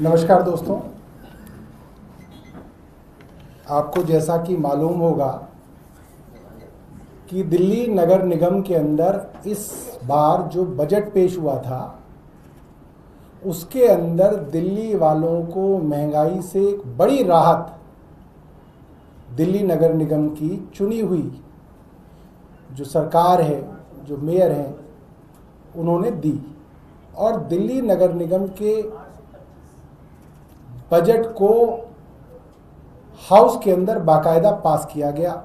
नमस्कार दोस्तों, आपको जैसा कि मालूम होगा कि दिल्ली नगर निगम के अंदर इस बार जो बजट पेश हुआ था उसके अंदर दिल्ली वालों को महंगाई से एक बड़ी राहत दिल्ली नगर निगम की चुनी हुई जो सरकार है, जो मेयर हैं, उन्होंने दी। और दिल्ली नगर निगम के बजट को हाउस के अंदर बाकायदा पास किया गया।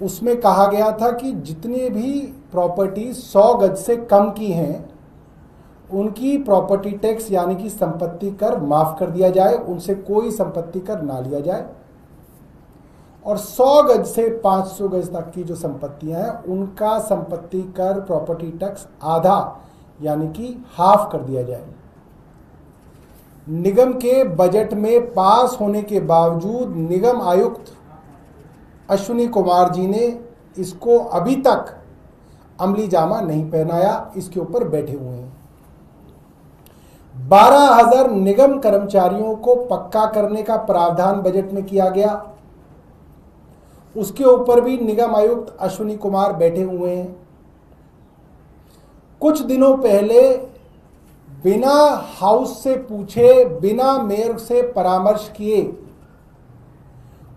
उसमें कहा गया था कि जितनी भी प्रॉपर्टी 100 गज से कम की हैं उनकी प्रॉपर्टी टैक्स यानी कि संपत्ति कर माफ कर दिया जाए, उनसे कोई संपत्ति कर ना लिया जाए। और 100 गज से 500 गज तक की जो संपत्तियां हैं उनका संपत्ति कर प्रॉपर्टी टैक्स आधा यानी कि हाफ कर दिया जाए। निगम के बजट में पास होने के बावजूद निगम आयुक्त अश्विनी कुमार जी ने इसको अभी तक अमली जामा नहीं पहनाया, इसके ऊपर बैठे हुए हैं। 12,000 निगम कर्मचारियों को पक्का करने का प्रावधान बजट में किया गया, उसके ऊपर भी निगम आयुक्त अश्विनी कुमार बैठे हुए हैं। कुछ दिनों पहले बिना हाउस से पूछे, बिना मेयर से परामर्श किए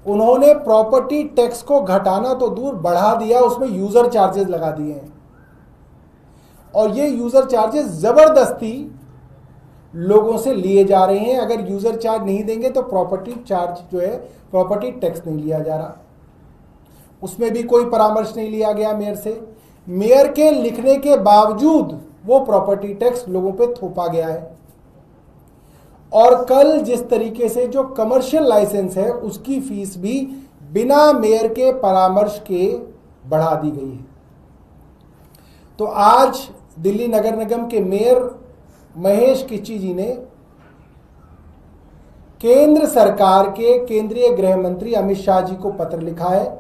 उन्होंने प्रॉपर्टी टैक्स को घटाना तो दूर बढ़ा दिया, उसमें यूजर चार्जेस लगा दिए हैं। और ये यूजर चार्जेस जबरदस्ती लोगों से लिए जा रहे हैं। अगर यूजर चार्ज नहीं देंगे तो प्रॉपर्टी चार्ज जो है, प्रॉपर्टी टैक्स नहीं लिया जा रहा। उसमें भी कोई परामर्श नहीं लिया गया मेयर से। मेयर के लिखने के बावजूद वो प्रॉपर्टी टैक्स लोगों पे थोपा गया है। और कल जिस तरीके से जो कमर्शियल लाइसेंस है उसकी फीस भी बिना मेयर के परामर्श के बढ़ा दी गई है। तो आज दिल्ली नगर निगम के मेयर महेश किच्ची जी ने केंद्र सरकार के केंद्रीय गृह मंत्री अमित शाह जी को पत्र लिखा है,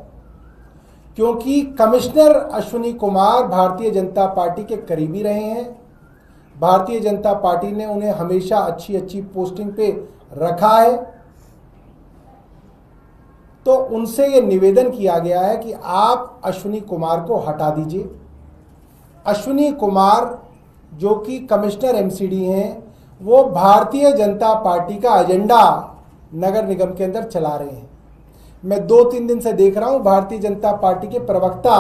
क्योंकि कमिश्नर अश्विनी कुमार भारतीय जनता पार्टी के करीबी रहे हैं। भारतीय जनता पार्टी ने उन्हें हमेशा अच्छी अच्छी पोस्टिंग पे रखा है। तो उनसे ये निवेदन किया गया है कि आप अश्विनी कुमार को हटा दीजिए। अश्विनी कुमार जो कि कमिश्नर एमसीडी हैं, वो भारतीय जनता पार्टी का एजेंडा नगर निगम के अंदर चला रहे हैं। मैं 2-3 दिन से देख रहा हूं भारतीय जनता पार्टी के प्रवक्ता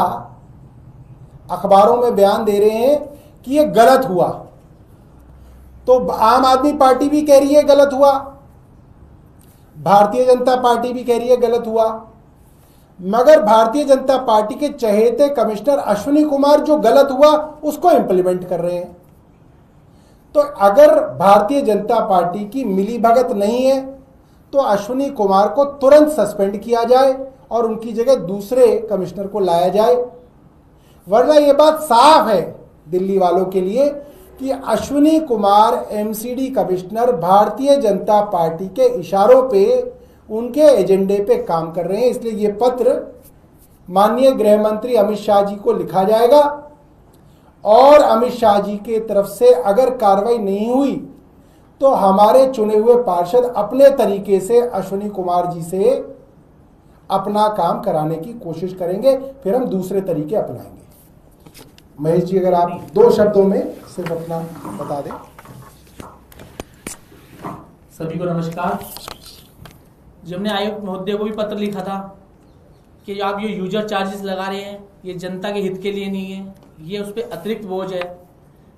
अखबारों में बयान दे रहे हैं कि ये गलत हुआ। तो आम आदमी पार्टी भी कह रही है गलत हुआ, भारतीय जनता पार्टी भी कह रही है गलत हुआ, मगर भारतीय जनता पार्टी के चहेते कमिश्नर अश्विनी कुमार जो गलत हुआ उसको इंप्लीमेंट कर रहे हैं। तो अगर भारतीय जनता पार्टी की मिलीभगत नहीं है तो अश्विनी कुमार को तुरंत सस्पेंड किया जाए और उनकी जगह दूसरे कमिश्नर को लाया जाए। वरना यह बात साफ है दिल्ली वालों के लिए कि Ashwini Kumar MCD commissioner Bharatiya Janata party के इशारों पे, उनके एजेंडे पे काम कर रहे हैं। इसलिए ये पत्र माननीय गृह मंत्री अमित शाह जी को लिखा जाएगा और अमित शाह जी की तरफ से अगर कार्रवाई नहीं हुई तो हमारे चुने हुए पार्षद अपने तरीके से अश्विनी कुमार जी से अपना काम कराने की कोशिश करेंगे, फिर हम दूसरे तरीके अपनाएंगे। महेश जी, अगर आप 2 शब्दों में सिर्फ अपना बता दें। सभी को नमस्कार। जो हमने आयुक्त महोदय को भी पत्र लिखा था कि आप ये यूजर चार्जेस लगा रहे हैं, ये जनता के हित के लिए नहीं है, ये उस पर अतिरिक्त बोझ है।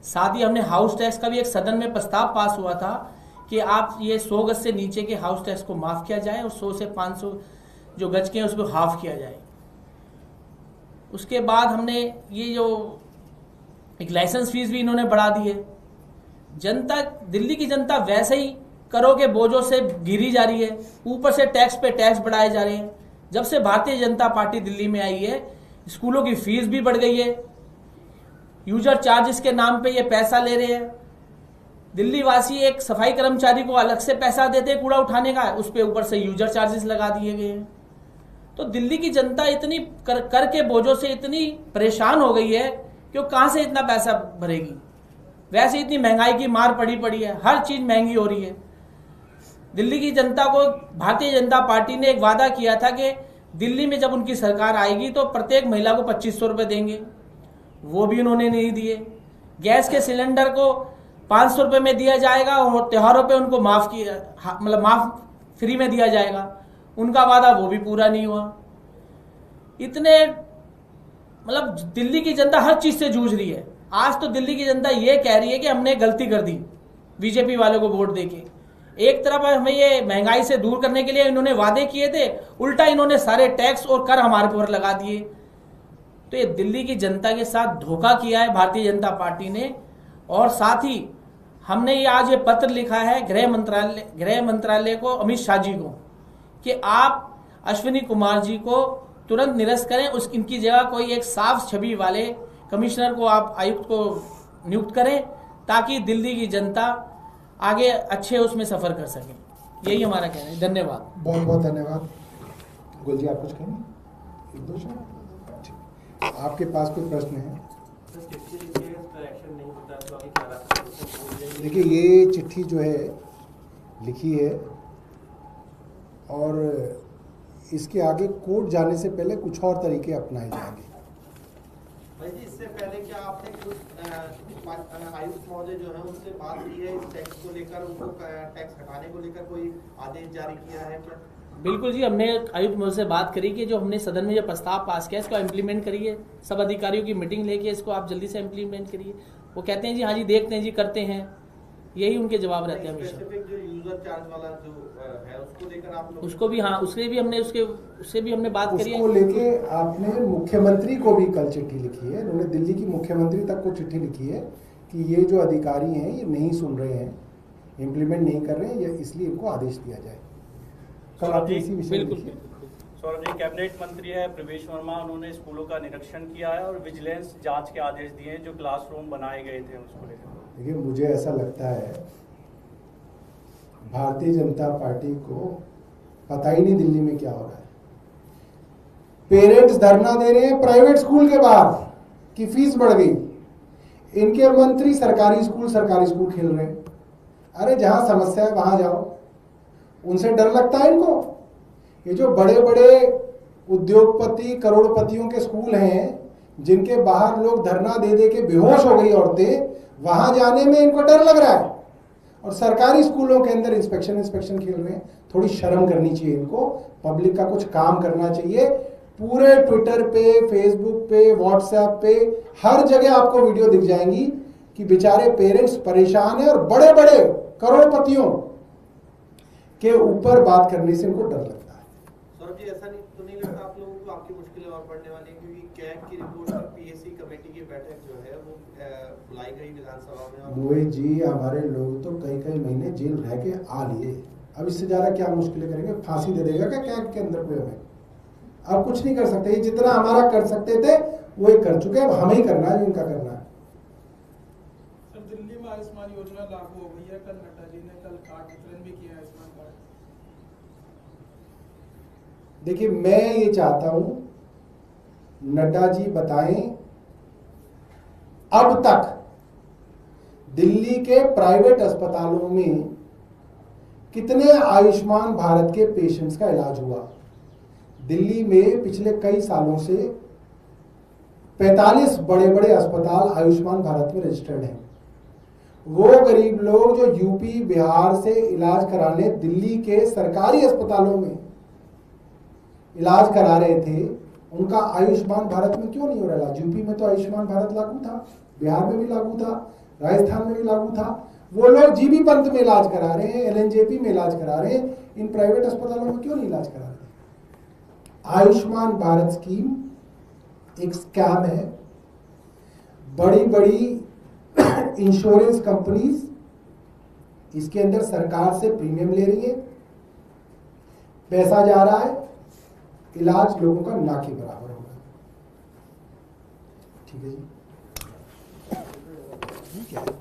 साथ ही हमने हाउस टैक्स का भी एक सदन में प्रस्ताव पास हुआ था कि आप ये 100 गज से नीचे के हाउस टैक्स को माफ किया जाए और 100 से 500 जो गज के हैं उसको हाफ किया जाए। उसके बाद हमने ये जो एक लाइसेंस फीस भी इन्होंने बढ़ा दी है। जनता, दिल्ली की जनता वैसे ही करों के बोझों से घिरी जा रही है, ऊपर से टैक्स पे टैक्स बढ़ाए जा रहे हैं। जब से भारतीय जनता पार्टी दिल्ली में आई है, स्कूलों की फीस भी बढ़ गई है, यूजर चार्जेस के नाम पे ये पैसा ले रहे हैं। दिल्ली वासी एक सफाई कर्मचारी को अलग से पैसा देते हैं कूड़ा उठाने का, उस पे ऊपर से यूजर चार्जेस लगा दिए गए हैं। तो दिल्ली की जनता इतनी कर के बोझों से इतनी परेशान हो गई है कि वो कहां से इतना पैसा भरेगी। वैसे इतनी महंगाई की मार पड़ी है, हर चीज महंगी हो रही है। दिल्ली की जनता को भारतीय जनता पार्टी ने एक वादा किया था कि दिल्ली में जब उनकी सरकार आएगी तो प्रत्येक महिला को 2500 रुपये देंगे, वो भी उन्होंने नहीं दिए। गैस के सिलेंडर को 500 रुपये में दिया जाएगा और त्योहारों पे उनको माफ फ्री में दिया जाएगा, उनका वादा वो भी पूरा नहीं हुआ। इतने दिल्ली की जनता हर चीज से जूझ रही है। आज तो दिल्ली की जनता ये कह रही है कि हमने गलती कर दी बीजेपी वालों को वोट देके। एक तरफ हमें ये महंगाई से दूर करने के लिए इन्होंने वादे किए थे, उल्टा इन्होंने सारे टैक्स और कर हमारे ऊपर लगा दिए। तो ये दिल्ली की जनता के साथ धोखा किया है भारतीय जनता पार्टी ने। और साथ ही हमने ये आज ये पत्र लिखा है गृह मंत्रालय को, अमित शाह जी को, कि आप अश्विनी कुमार जी को तुरंत निरस्त करें, इनकी जगह कोई एक साफ छवि वाले कमिश्नर को, आप आयुक्त को नियुक्त करें, ताकि दिल्ली की जनता आगे अच्छे उसमें सफर कर सके। यही हमारा कहना है। धन्यवाद, बहुत बहुत धन्यवाद। गुल जी, आप कुछ कहेंगे? एक दो शब्द। आपके पास कोई प्रश्न है? देखिए, ये चिट्ठी जो है लिखी है और इसके आगे कोर्ट जाने से पहले कुछ और तरीके अपनाए जाएंगे। भाई जी, इससे पहले क्या आपने कुछ आयुक्त महोदय जो है उनसे बात की है इस टैक्स को लेकर, उनको टैक्स हटाने को लेकर कोई आदेश जारी किया है क्या? बिल्कुल जी, हमने आयुक्त महोदय से बात करी कि जो हमने सदन में जो प्रस्ताव पास किया इसको इम्प्लीमेंट करिए, सब अधिकारियों की मीटिंग लेके इसको आप जल्दी से इम्प्लीमेंट करिए। वो कहते हैं जी हाँ जी देखते हैं जी, करते हैं, यही उनके जवाब रहते हैं हमेशा। जो यूजर चार्ज वाला जो है उसको लेकर आप लोग उसको भी, हाँ, उससे भी हमने बात करी है। उसको लेके आपने मुख्यमंत्री को भी कल चिट्ठी लिखी है, उन्होंने दिल्ली की मुख्यमंत्री तक को चिट्ठी लिखी है कि ये जो अधिकारी हैं ये नहीं सुन रहे हैं, इम्प्लीमेंट नहीं कर रहे हैं, इसलिए इनको आदेश दिया जाए। कल आपने इसी विषय में लिखी है। सौरभ जी, कैबिनेट मंत्री है प्रवेश वर्मा, उन्होंने स्कूलों का निरीक्षण किया है और विजिलेंस जांच के आदेश दिए हैं जो क्लासरूम बनाए गए थे उसको लेकर। देखिए, मुझे ऐसा लगता है भारतीय जनता पार्टी को पता ही नहीं दिल्ली में क्या हो रहा है। पेरेंट्स धरना दे रहे हैं प्राइवेट स्कूल के बाहर कि फीस बढ़ गई, इनके मंत्री सरकारी स्कूल खेल रहे हैं। अरे जहां समस्या है वहां जाओ, उनसे डर लगता है इनको? ये जो बड़े बड़े उद्योगपति करोड़पतियों के स्कूल हैं जिनके बाहर लोग धरना दे दे के बेहोश हो गई औरतें, वहां जाने में इनको डर लग रहा है। और सरकारी स्कूलों के अंदर इंस्पेक्शन खेल रहे हैं। थोड़ी शर्म करनी चाहिए इनको, पब्लिक का कुछ काम करना चाहिए। पूरे ट्विटर पे, फेसबुक पे, व्हाट्सएप पे, हर जगह आपको वीडियो दिख जाएंगी कि बेचारे पेरेंट्स परेशान हैं और बड़े बड़े करोड़पतियों के ऊपर बात करने से इनको डर लगता है। सौरभ जी, ऐसा तो नहीं लगता आप लोगों को आपकी मुश्किलें और बढ़ने वाली, क्योंकि कैग की रिपोर्ट पर पीएससी कमेटी की बैठक जो है वो बुलाई गई विधानसभा में। मोहित जी, हमारे लोग तो कई महीने जेल रह के आ लिए, अब इससे ज्यादा क्या मुश्किलें करेंगे? फांसी दे देगा क्या कैग के अंदर कोई हमें? अब कुछ नहीं कर सकते। ये जितना हमारा कर सकते थे वो ये कर चुके हैं, अब हमें ही करना है जो इनका करना है। सर, दिल्ली में आयुष्मान योजना लागू हो गई है, कल नड्डा जी ने कल कार्ड वितरण भी किया आयुष्मान कार्ड। देखिए, मैं ये चाहता हूं नड्डा जी बताएं अब तक दिल्ली के प्राइवेट अस्पतालों में कितने आयुष्मान भारत के पेशेंट्स का इलाज हुआ। दिल्ली में पिछले कई सालों से 45 बड़े बड़े अस्पताल आयुष्मान भारत में रजिस्टर्ड हैं। वो गरीब लोग जो यूपी बिहार से इलाज कराने दिल्ली के सरकारी अस्पतालों में इलाज करा रहे थे, उनका आयुष्मान भारत में क्यों नहीं हो रहा इलाज? यूपी में तो आयुष्मान भारत लागू था, बिहार में भी लागू था, राजस्थान में भी लागू था। वो लोग जीबी पंत में इलाज करा रहे हैं, एलएनजेपी में इलाज करा रहे हैं, इन प्राइवेट अस्पतालों में क्यों नहीं इलाज करा रहे? आयुष्मान भारत स्कीम एक स्कैम है। बड़ी बड़ी इंश्योरेंस कंपनीज इसके अंदर सरकार से प्रीमियम ले रही है, पैसा जा रहा है, इलाज लोगों का ना के बराबर हो रहा है। ठीक है जी, ठीक है।